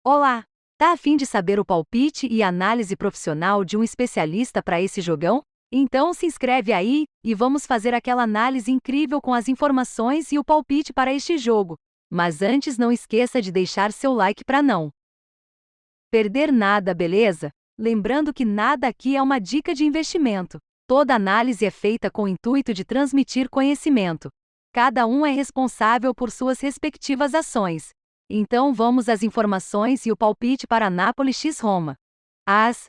Olá! Tá a fim de saber o palpite e análise profissional de um especialista para esse jogão? Então se inscreve aí e vamos fazer aquela análise incrível com as informações e o palpite para este jogo. Mas antes não esqueça de deixar seu like para não perder nada, beleza? Lembrando que nada aqui é uma dica de investimento. Toda análise é feita com o intuito de transmitir conhecimento. Cada um é responsável por suas respectivas ações. Então vamos às informações e o palpite para Napoli x Roma. As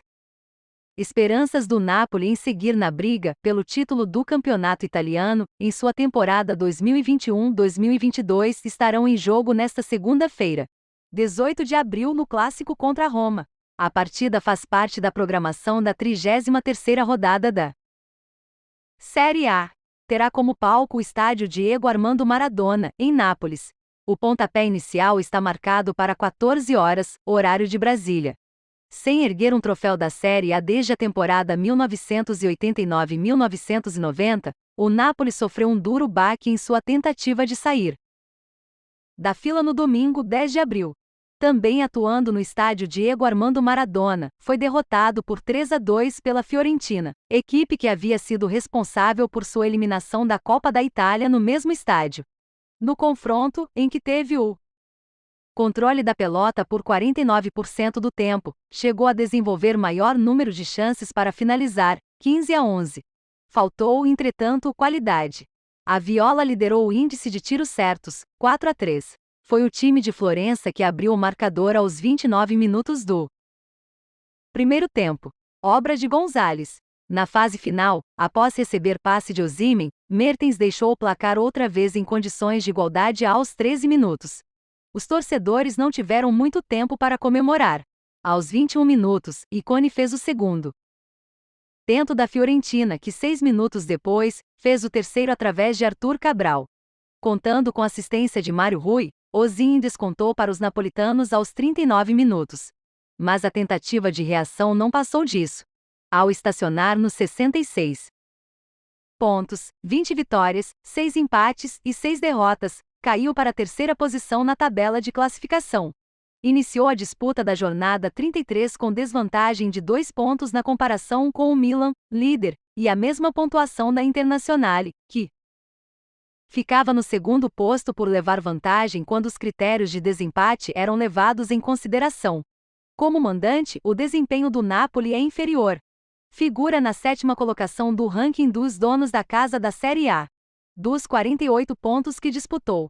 esperanças do Napoli em seguir na briga pelo título do campeonato italiano em sua temporada 2021-2022 estarão em jogo nesta segunda-feira, 18 de abril, no clássico contra a Roma. A partida faz parte da programação da 33ª rodada da Série A. Terá como palco o estádio Diego Armando Maradona, em Nápoles. O pontapé inicial está marcado para 14 horas, horário de Brasília. Sem erguer um troféu da Série A desde a temporada 1989-1990, o Napoli sofreu um duro baque em sua tentativa de sair da fila no domingo 10 de abril. Também atuando no estádio Diego Armando Maradona, foi derrotado por 3-2 pela Fiorentina, equipe que havia sido responsável por sua eliminação da Copa da Itália no mesmo estádio. No confronto, em que teve o controle da pelota por 49% do tempo, chegou a desenvolver maior número de chances para finalizar, 15-11. Faltou, entretanto, qualidade. A Viola liderou o índice de tiros certos, 4-3. Foi o time de Florença que abriu o marcador aos 29 minutos do primeiro tempo. Obra de Gonzalez. Na fase final, após receber passe de Osimhen, Mertens deixou o placar outra vez em condições de igualdade aos 13 minutos. Os torcedores não tiveram muito tempo para comemorar. Aos 21 minutos, Icone fez o segundo. Tento da Fiorentina, que 6 minutos depois, fez o terceiro através de Arthur Cabral. Contando com assistência de Mário Rui, Osimhen descontou para os napolitanos aos 39 minutos. Mas a tentativa de reação não passou disso. Ao estacionar nos 66 pontos, 20 vitórias, 6 empates e 6 derrotas, caiu para a terceira posição na tabela de classificação. Iniciou a disputa da jornada 33 com desvantagem de 2 pontos na comparação com o Milan, líder, e a mesma pontuação da Internazionale, que ficava no segundo posto por levar vantagem quando os critérios de desempate eram levados em consideração. Como mandante, o desempenho do Napoli é inferior. Figura na 7ª colocação do ranking dos donos da casa da Série A. Dos 48 pontos que disputou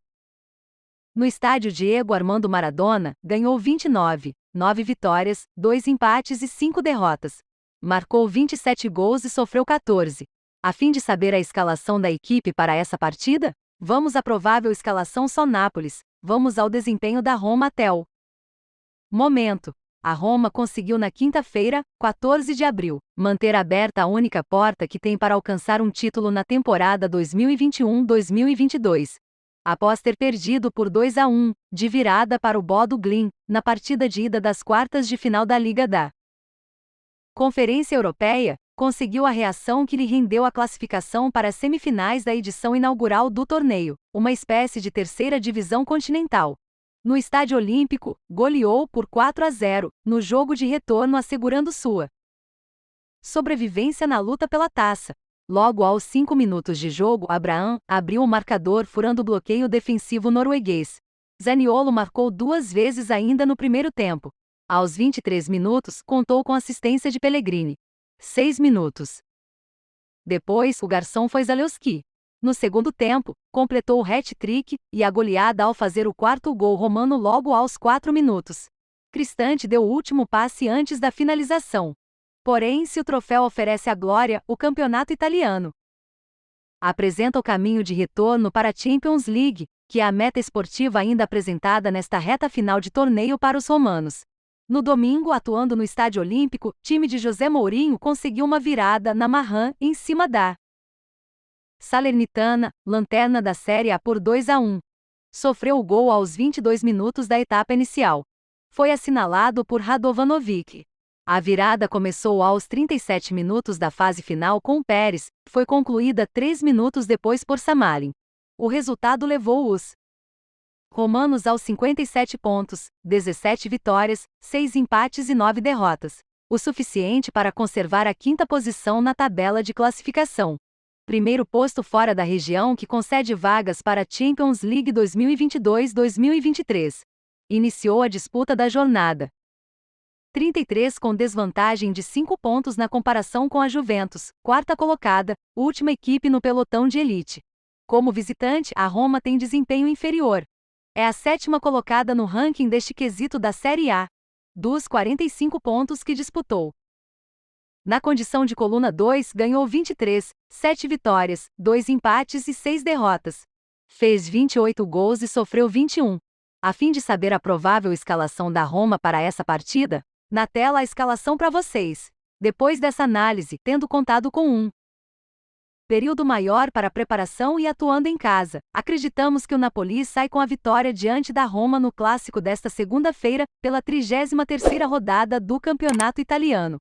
no estádio Diego Armando Maradona, ganhou 29, 9 vitórias, 2 empates e 5 derrotas. Marcou 27 gols e sofreu 14. A fim de saber a escalação da equipe para essa partida? Vamos à provável escalação só Nápoles. Vamos ao desempenho da Roma até o momento. A Roma conseguiu na quinta-feira, 14 de abril, manter aberta a única porta que tem para alcançar um título na temporada 2021-2022. Após ter perdido por 2-1, de virada para o Bodo Glimt, na partida de ida das quartas de final da Liga da Conferência Europeia, conseguiu a reação que lhe rendeu a classificação para as semifinais da edição inaugural do torneio, uma espécie de terceira divisão continental. No Estádio Olímpico, goleou por 4-0, no jogo de retorno, assegurando sua sobrevivência na luta pela taça. Logo aos 5 minutos de jogo, Abraham abriu o marcador furando o bloqueio defensivo norueguês. Zaniolo marcou 2 vezes ainda no primeiro tempo. Aos 23 minutos, contou com assistência de Pellegrini. 6 minutos depois, o garçom foi Zalewski. No segundo tempo, completou o hat-trick e a goleada ao fazer o 4º gol romano logo aos 4 minutos. Cristante deu o último passe antes da finalização. Porém, se o troféu oferece a glória, o campeonato italiano apresenta o caminho de retorno para a Champions League, que é a meta esportiva ainda apresentada nesta reta final de torneio para os romanos. No domingo, atuando no Estádio Olímpico, time de José Mourinho conseguiu uma virada na Marrã em cima da Salernitana, lanterna da Série A, por 2-1. Sofreu o gol aos 22 minutos da etapa inicial. Foi assinalado por Radovanovic. A virada começou aos 37 minutos da fase final com Pérez, foi concluída 3 minutos depois por Samarin. O resultado levou os Romanos aos 57 pontos, 17 vitórias, 6 empates e 9 derrotas. O suficiente para conservar a quinta posição na tabela de classificação. Primeiro posto fora da região que concede vagas para a Champions League 2022-2023. Iniciou a disputa da jornada 33 com desvantagem de 5 pontos na comparação com a Juventus, quarta colocada, última equipe no pelotão de elite. Como visitante, a Roma tem desempenho inferior. É a sétima colocada no ranking deste quesito da Série A, dos 45 pontos que disputou. Na condição de coluna 2, ganhou 23, 7 vitórias, 2 empates e 6 derrotas. Fez 28 gols e sofreu 21. A fim de saber a provável escalação da Roma para essa partida, na tela a escalação para vocês. Depois dessa análise, tendo contado com um período maior para preparação e atuando em casa, acreditamos que o Napoli sai com a vitória diante da Roma no clássico desta segunda-feira, pela 33ª rodada do Campeonato Italiano.